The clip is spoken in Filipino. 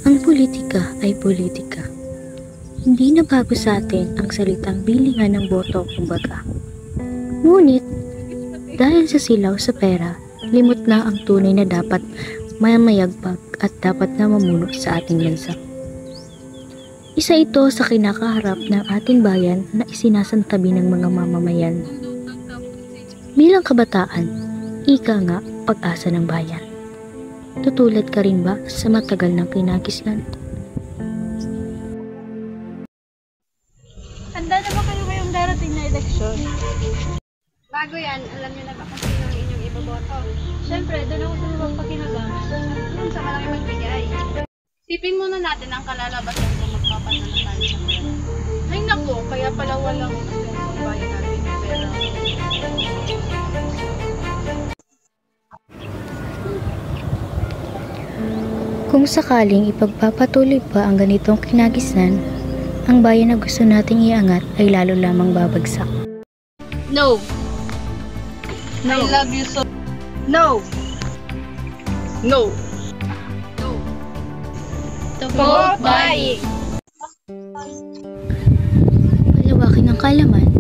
Ang politika ay politika. Hindi na bago sa atin ang salitang bilingan ng boto, kumbaga. Ngunit, dahil sa silaw sa pera, limot na ang tunay na dapat mamayagpag at dapat na mamuno sa ating bansa. Isa ito sa kinakaharap ng ating bayan na isinasantabi ng mga mamamayan. Bilang kabataan, ika nga pag-asa ng bayan. Tutulad ka rin ba sa matagal ng kinagisnan? Handa na ba kayo ngayong darating na eleksyon? Bago yan, alam niyo na ba kung sino ang inyong iboboto? Siyempre, doon ako sa magpakinabangan. Doon sa malaki magbigay. Sipin muna natin ang kalalabasan kung magpapananatali sa pera. Ay naku, kaya pala walang bayan natin ng pera. Kung sakaling ipagpapatuloy pa ang ganitong kinagisnan, ang bayan na gusto nating iangat ay lalo lamang babagsak. No! No! I love you so... No! No! No! To vote buying! Palawakin ang kalaman,